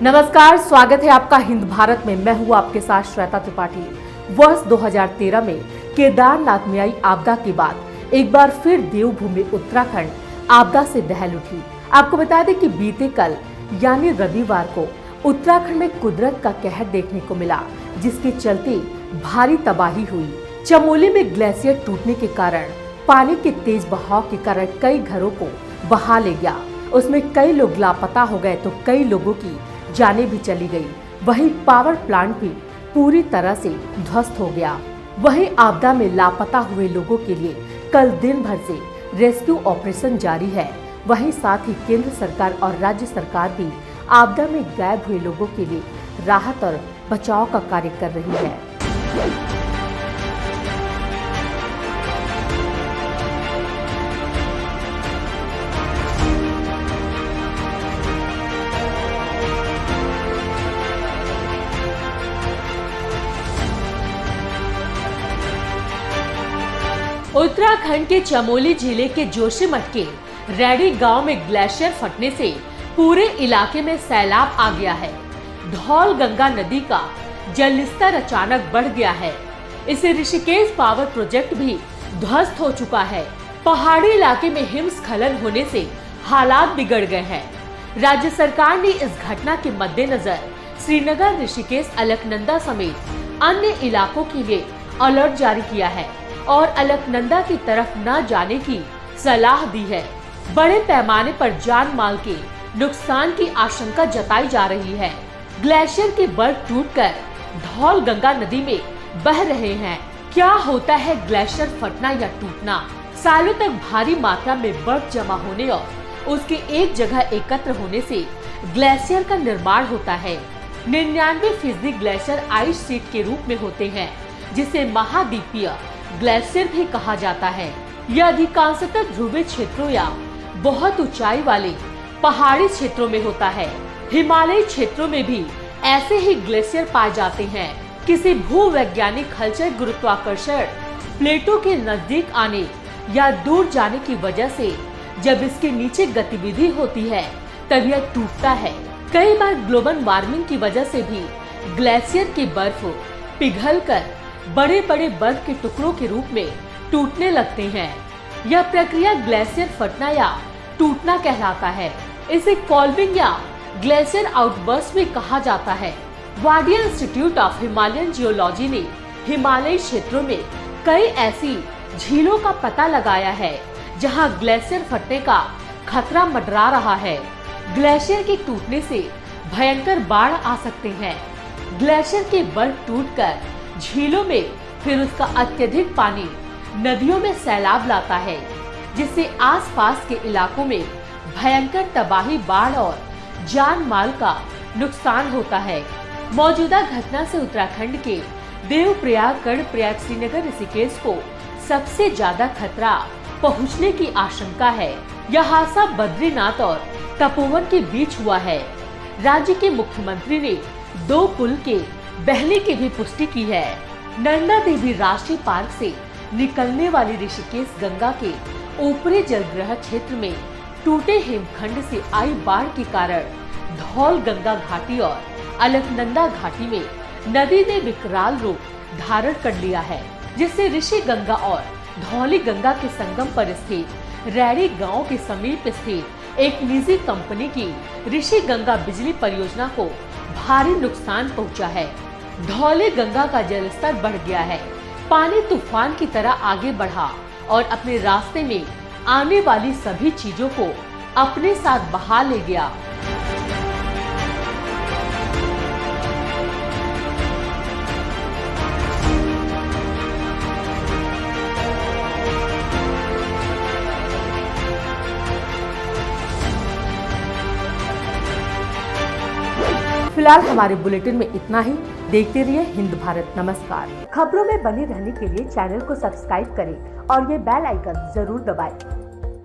नमस्कार, स्वागत है आपका हिंद भारत में। मैं हूँ आपके साथ श्वेता त्रिपाठी। वर्ष 2013 में केदारनाथ में आई आपदा के बाद एक बार फिर देवभूमि उत्तराखंड आपदा से दहल उठी। आपको बता दें कि बीते कल यानी रविवार को उत्तराखंड में कुदरत का कहर देखने को मिला, जिसके चलते भारी तबाही हुई। चमोली में ग्लेशियर टूटने के कारण पानी के तेज बहाव के कारण कई घरों को बहा ले गया। उसमें कई लोग लापता हो गए तो कई लोगों की जाने भी चली गई। वहीं पावर प्लांट भी पूरी तरह से ध्वस्त हो गया। वहीं आपदा में लापता हुए लोगों के लिए कल दिन भर से रेस्क्यू ऑपरेशन जारी है। वहीं साथ ही केंद्र सरकार और राज्य सरकार भी आपदा में गायब हुए लोगों के लिए राहत और बचाव का कार्य कर रही है। उत्तराखंड के चमोली जिले के जोशीमठ के रैडी गांव में ग्लेशियर फटने से पूरे इलाके में सैलाब आ गया है। धौल गंगा नदी का जलस्तर अचानक बढ़ गया है। इससे ऋषिकेश पावर प्रोजेक्ट भी ध्वस्त हो चुका है। पहाड़ी इलाके में हिमस्खलन होने से हालात बिगड़ गए हैं। राज्य सरकार ने इस घटना के मद्देनजर श्रीनगर, ऋषिकेश, अलकनंदा समेत अन्य इलाकों के लिए अलर्ट जारी किया है और अलकनंदा की तरफ न जाने की सलाह दी है। बड़े पैमाने पर जान माल के नुकसान की आशंका जताई जा रही है। ग्लेशियर के बर्फ टूटकर धौल गंगा नदी में बह रहे हैं। क्या होता है ग्लेशियर फटना या टूटना? सालों तक भारी मात्रा में बर्फ जमा होने और उसके एक जगह एकत्र होने से ग्लेशियर का निर्माण होता है। 99% ग्लेशियर आइस शीट के रूप में होते हैं, जिसे महाद्वीपीय ग्लेशियर भी कहा जाता है। यह अधिकांशतः ध्रुवीय क्षेत्रों या बहुत ऊंचाई वाले पहाड़ी क्षेत्रों में होता है। हिमालयी क्षेत्रों में भी ऐसे ही ग्लेशियर पाए जाते हैं। किसी भूवैज्ञानिक हलचल, गुरुत्वाकर्षण, प्लेटों के नजदीक आने या दूर जाने की वजह से जब इसके नीचे गतिविधि होती है तब यह टूटता है। कई बार ग्लोबल वार्मिंग की वजह से भी ग्लेशियर की बर्फ पिघलकर बड़े बड़े बर्फ के टुकड़ों के रूप में टूटने लगते हैं। यह प्रक्रिया ग्लेशियर फटना या टूटना कहलाता है। इसे कॉल्विंग या ग्लेशियर आउटबर्स्ट भी कहा जाता है। Wadia institute of Himalayan geology ने हिमालयी क्षेत्रों में कई ऐसी झीलों का पता लगाया है जहां ग्लेशियर फटने का खतरा मंडरा रहा है। ग्लेशियर के टूटने से भयंकर बाढ़ आ सकते हैं। ग्लेशियर के बर्फ टूटकर झीलों में फिर उसका अत्यधिक पानी नदियों में सैलाब लाता है, जिससे आसपास के इलाकों में भयंकर तबाही, बाढ़ और जान माल का नुकसान होता है। मौजूदा घटना से उत्तराखंड के देवप्रयाग, कर्णप्रयाग, श्रीनगर, ऋषिकेश को सबसे ज्यादा खतरा पहुंचने की आशंका है। यह हादसा बद्रीनाथ और तपोवन के बीच हुआ है। राज्य के मुख्यमंत्री ने 2 पुल के बहने की भी पुष्टि की है। नर्मदा देवी राष्ट्रीय पार्क से निकलने वाली ऋषिकेश गंगा के ऊपरी जलग्रह क्षेत्र में टूटे हिमखंड से आई बाढ़ के कारण धौल गंगा घाटी और अलकनंदा घाटी में नदी ने विकराल रूप धारण कर लिया है, जिससे ऋषि गंगा और धौली गंगा के संगम पर स्थित रैडी गांव के समीप स्थित एक निजी कंपनी की ऋषि गंगा बिजली परियोजना को भारी नुकसान पहुंचा है। धौली गंगा का जलस्तर बढ़ गया है। पानी तूफान की तरह आगे बढ़ा और अपने रास्ते में आने वाली सभी चीजों को अपने साथ बहा ले गया। फिलहाल हमारे बुलेटिन में इतना ही। देखते रहिए हिंद भारत। नमस्कार। खबरों में बने रहने के लिए चैनल को सब्सक्राइब करें और ये बेल आइकन जरूर दबाएं।